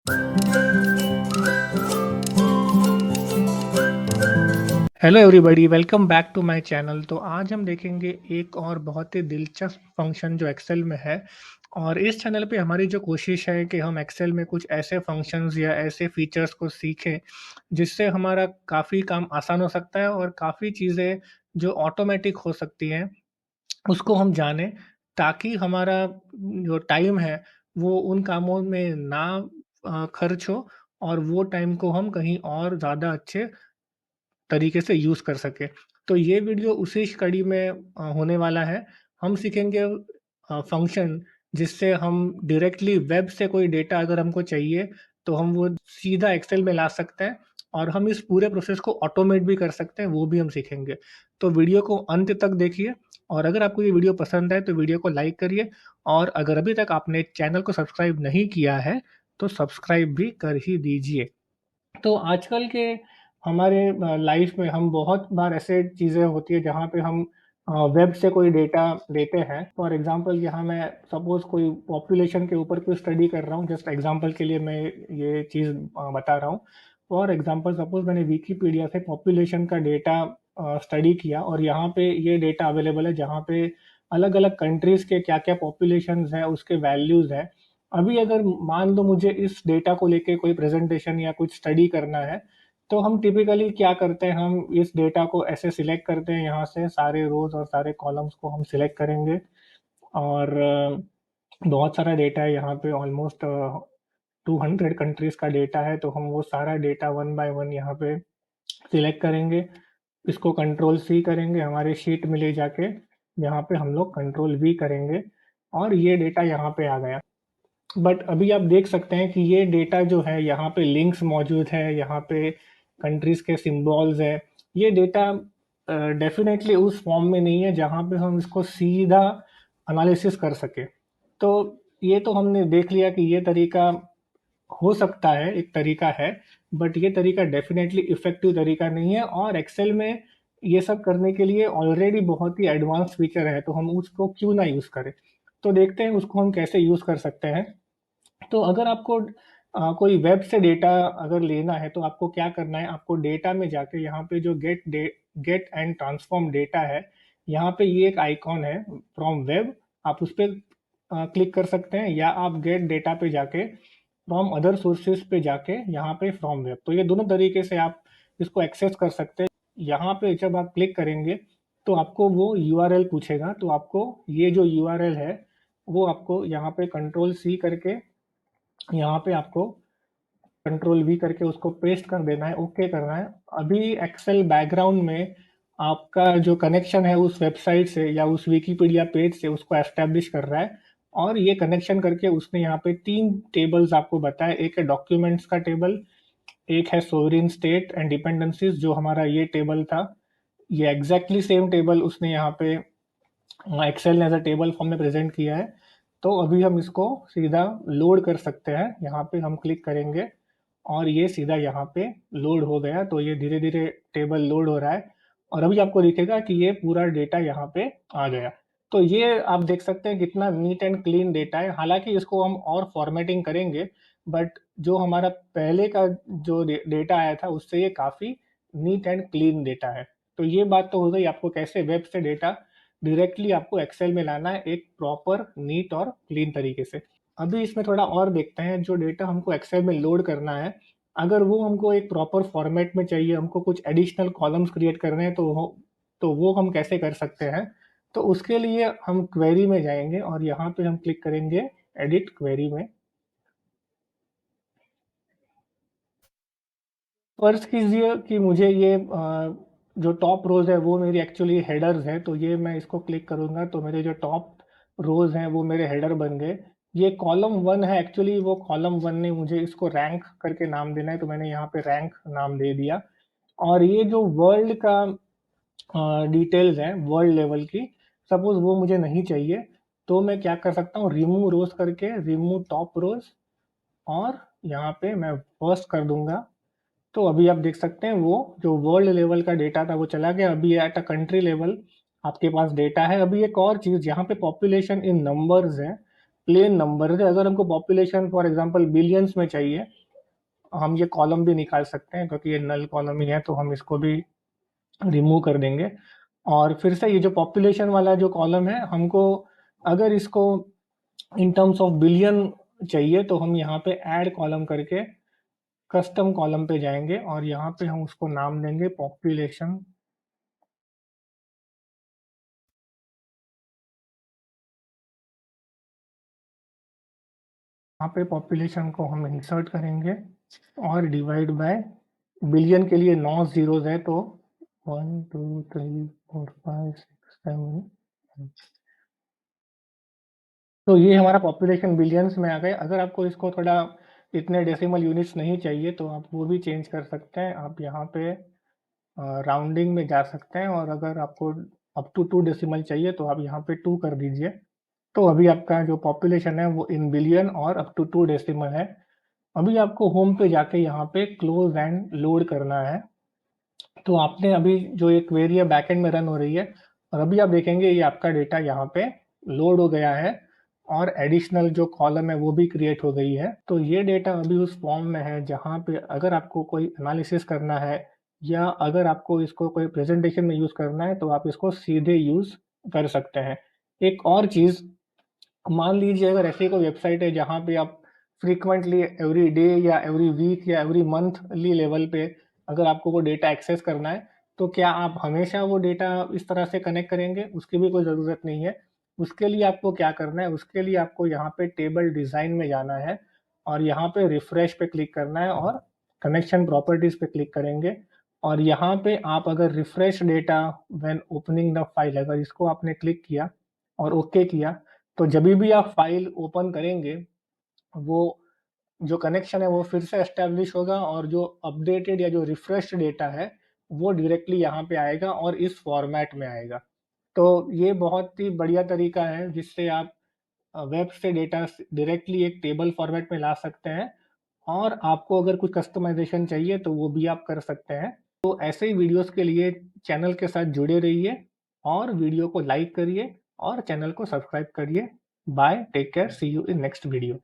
Hello everybody, welcome back to my channel. तो आज हम देखेंगे एक और बहुत ही दिलचस्प फंक्शन जो एक्सेल में है। और इस चैनल पे हमारी जो कोशिश है कि हम एक्सेल में कुछ ऐसे फंक्शंस या ऐसे फीचर्स को सीखें जिससे हमारा काफ़ी काम आसान हो सकता है और काफ़ी चीज़ें जो ऑटोमेटिक हो सकती हैं उसको हम जानें, ताकि हमारा जो टाइम है वो उन कामों में ना खर्च हो और वो टाइम को हम कहीं और ज़्यादा अच्छे तरीके से यूज़ कर सकें। तो ये वीडियो उसी कड़ी में होने वाला है। हम सीखेंगे फंक्शन जिससे हम डायरेक्टली वेब से कोई डेटा अगर हमको चाहिए, तो हम वो सीधा एक्सेल में ला सकते हैं और हम इस पूरे प्रोसेस को ऑटोमेट भी कर सकते हैं, वो भी हम सीखेंगे। तो वीडियो को अंत तक देखिए और अगर आपको ये वीडियो पसंद आए तो वीडियो को लाइक करिए और अगर अभी तक आपने चैनल को सब्सक्राइब नहीं किया है, तो सब्सक्राइब भी कर ही दीजिए। तो आजकल के हमारे लाइफ में हम बहुत बार ऐसे चीज़ें होती है जहाँ पे हम वेब से कोई डेटा लेते हैं। फॉर एग्ज़ाम्पल यहाँ मैं सपोज़ कोई पॉपुलेशन के ऊपर कोई स्टडी कर रहा हूँ, जस्ट एग्ज़ाम्पल के लिए मैं ये चीज़ बता रहा हूँ। फॉर एग्ज़ाम्पल सपोज़ मैंने विकिपीडिया से पॉपुलेशन का डेटा स्टडी किया और यहाँ पे ये डेटा अवेलेबल है जहाँ पे अलग-अलग कंट्रीज़ के क्या-क्या पॉपुलेशंस हैं, उसके वैल्यूज़ हैं। अभी अगर मान लो मुझे इस डेटा को लेके कोई प्रेज़ेंटेशन या कुछ स्टडी करना है, तो हम टिपिकली क्या करते हैं, हम इस डेटा को ऐसे सिलेक्ट करते हैं, यहाँ से सारे रोज़ और सारे कॉलम्स को हम सिलेक्ट करेंगे और बहुत सारा डेटा है यहाँ पे ऑलमोस्ट 200 कंट्रीज़ का डेटा है, तो हम वो सारा डेटा वन बाय वन यहाँ पे सिलेक्ट करेंगे। इसको कंट्रोल सी करेंगे, हमारे शीट में ले जाके यहाँ पे हम लोग कंट्रोल वी करेंगे और ये डेटा यहाँ पे आ गया। बट अभी आप देख सकते हैं कि ये डेटा जो है यहाँ पे लिंक्स मौजूद है, यहाँ पे कंट्रीज़ के सिम्बॉल्स हैं। ये डेटा डेफ़िनेटली उस फ़ॉर्म में नहीं है जहाँ पे हम इसको सीधा एनालिसिस कर सकें। तो ये तो हमने देख लिया कि ये तरीका हो सकता है, एक तरीका है, बट ये तरीका डेफ़िनेटली इफ़ेक्टिव तरीका नहीं है और एक्सेल में ये सब करने के लिए ऑलरेडी बहुत ही एडवांस फीचर है, तो हम उसको क्यों ना यूज़ करें। तो देखते हैं उसको हम कैसे यूज़ कर सकते हैं। तो अगर आपको कोई वेब से डेटा अगर लेना है तो आपको क्या करना है, आपको डेटा में जाके यहाँ पे जो गेट एंड ट्रांसफॉर्म डेटा है, यहाँ पे ये एक आइकॉन है फ्रॉम वेब, आप उस पे क्लिक कर सकते हैं या आप गेट डेटा पे जाके फ्रॉम अदर सोर्सेज़ पे जाके यहाँ पे फ्रॉम वेब, तो ये दोनों तरीके से आप इसको एक्सेस कर सकते हैं। यहाँ पे जब आप क्लिक करेंगे, तो आपको वो यूआरएल पूछेगा, तो आपको ये जो यूआरएल है, वो आपको यहाँ पे कंट्रोल सी करके यहाँ पे आपको कंट्रोल वी करके उसको पेस्ट कर देना है, ओके करना है। अभी एक्सेल बैकग्राउंड में आपका जो कनेक्शन है उस वेबसाइट से या उस विकिपीडिया पेज से उसको एस्टेब्लिश कर रहा है और ये कनेक्शन करके उसने यहाँ पे 3 टेबल्स आपको बताए। एक है डॉक्यूमेंट्स का टेबल, एक है सोवरेन स्टेट एंड डिपेंडेंसीज़ जो हमारा ये टेबल था। ये एग्ज़ैक्टली सेम टेबल उसने यहाँ पे एक्सेल ने एज़ अ टेबल फॉर्म में प्रेज़ेंट किया है। तो अभी हम इसको सीधा लोड कर सकते हैं। यहाँ पे हम क्लिक करेंगे और ये सीधा यहाँ पे लोड हो गया। तो ये धीरे-धीरे टेबल लोड हो रहा है और अभी आपको दिखेगा कि ये पूरा डेटा यहाँ पे आ गया। तो ये आप देख सकते हैं कितना नीट एंड क्लीन डेटा है। हालाँकि इसको हम और फ़ॉर्मेटिंग करेंगे, बट जो हमारा पहले का जो डेटा आया था उससे ये काफ़ी नीट एंड क्लीन डेटा है। तो ये बात तो हो गई आपको कैसे वेब से डेटा डायरेक्टली आपको एक्सेल में लाना है एक प्रॉपर नीट और क्लीन तरीके से। अभी इसमें थोड़ा और देखते हैं, जो डेटा हमको एक्सेल में लोड करना है, अगर वो हमको एक प्रॉपर फॉर्मेट में चाहिए, हमको कुछ एडिशनल कॉलम्स क्रिएट करने हैं तो वो हम कैसे कर सकते हैं? तो उसके लिए हम क्वेरी में जाएँगे और यहाँ पे हम क्लिक करेंगे एडिट क्वेरी में। फ़र्ज़ कीजिए कि मुझे ये जो टॉप रोज़ है वो मेरी एक्चुअली हेडर्स हैं, तो ये मैं इसको क्लिक करूँगा तो मेरे जो टॉप रोज़ हैं वो मेरे हेडर बन गए। ये कॉलम 1 है, एक्चुअली वो कॉलम 1 ने मुझे इसको रैंक करके नाम देना है, तो मैंने यहाँ पे रैंक नाम दे दिया। और ये जो वर्ल्ड का डिटेल्स हैं वर्ल्ड लेवल की, सपोज़ वो मुझे नहीं चाहिए, तो मैं क्या कर सकता हूँ, रिमूव रोज़ करके रिमूव टॉप रोज़ और यहाँ पे मैं फर्स्ट कर दूँगा। तो अभी आप देख सकते हैं वो जो वर्ल्ड लेवल का डेटा था वो चला गया, अभी एट अ कंट्री लेवल आपके पास डेटा है। अभी एक और चीज़ यहाँ पे पॉपुलेशन इन नंबर्स है, प्लेन नंबर है। अगर हमको पॉपुलेशन फॉर एग्ज़ाम्पल बिलियंस में चाहिए, हम ये कॉलम भी निकाल सकते हैं क्योंकि ये नल कॉलम ही है, तो हम इसको भी रिमूव कर देंगे। और फिर से ये जो पॉपुलेशन वाला जो कॉलम है, हमको अगर इसको इन टर्म्स ऑफ बिलियन चाहिए तो हम यहाँ पे ऐड कॉलम करके कस्टम कॉलम पे जाएँगे और यहाँ पे हम उसको नाम देंगे पॉपुलेशन। यहाँ पे पॉपुलेशन को हम इंसर्ट करेंगे और डिवाइड बाय बिलियन के लिए 9 ज़ीरोज़ है, तो 1 2 3 4 5 6 7। तो ये हमारा पॉपुलेशन बिलियंस में आ गए। अगर आपको इसको थोड़ा इतने डेसिमल यूनिट्स नहीं चाहिए तो आप वो भी चेंज कर सकते हैं। आप यहाँ पे राउंडिंग में जा सकते हैं और अगर आपको अप टू 2 डेसिमल चाहिए तो आप यहाँ पे 2 कर दीजिए। तो अभी आपका जो पॉपुलेशन है वो इन बिलियन और अप टू 2 डेसिमल है। अभी आपको होम पे जाके यहाँ पे क्लोज एंड लोड करना है। तो आपने अभी जो एक क्वेरी है बैकएंड में रन हो रही है और अभी आप देखेंगे ये आपका डेटा यहाँ पे लोड हो गया है और एडिशनल जो कॉलम है वो भी क्रिएट हो गई है। तो ये डेटा अभी उस फॉर्म में है जहाँ पे अगर आपको कोई एनालिसिस करना है या अगर आपको इसको कोई प्रेजेंटेशन में यूज़ करना है तो आप इसको सीधे यूज़ कर सकते हैं। एक और चीज़, मान लीजिए अगर ऐसी कोई वेबसाइट है जहाँ पे आप फ्रीक्वेंटली एवरी डे या एवरी वीक या एवरी मंथली लेवल पे अगर आपको वो डेटा एक्सेस करना है, तो क्या आप हमेशा वो डेटा इस तरह से कनेक्ट करेंगे? उसकी भी कोई ज़रूरत नहीं है। उसके लिए आपको क्या करना है, उसके लिए आपको यहाँ पे टेबल डिज़ाइन में जाना है और यहाँ पे रिफ्रेश पे क्लिक करना है और कनेक्शन प्रॉपर्टीज़ पे क्लिक करेंगे और यहाँ पे आप अगर refresh data when opening the file, अगर इसको आपने क्लिक किया और ओके किया, तो जभी भी आप फाइल ओपन करेंगे, वो जो कनेक्शन है वो फिर से एस्टेब्लिश होगा और जो अपडेटेड या जो रिफ्रेश्ड डेटा है, वो डायरेक्टली यहाँ पे आएगा और इस फॉर्मेट में आएगा। तो ये बहुत ही बढ़िया तरीका है जिससे आप वेब से डेटा स डायरेक्टली एक टेबल फॉर्मेट में ला सकते हैं और आपको अगर कुछ कस्टमाइज़ेशन चाहिए तो वो भी आप कर सकते हैं। तो ऐसे ही वीडियोज़ के लिए चैनल के साथ जुड़े रहिए और वीडियो को लाइक करिए और चैनल को सब्सक्राइब करिए। Bye, take care, see you in next video.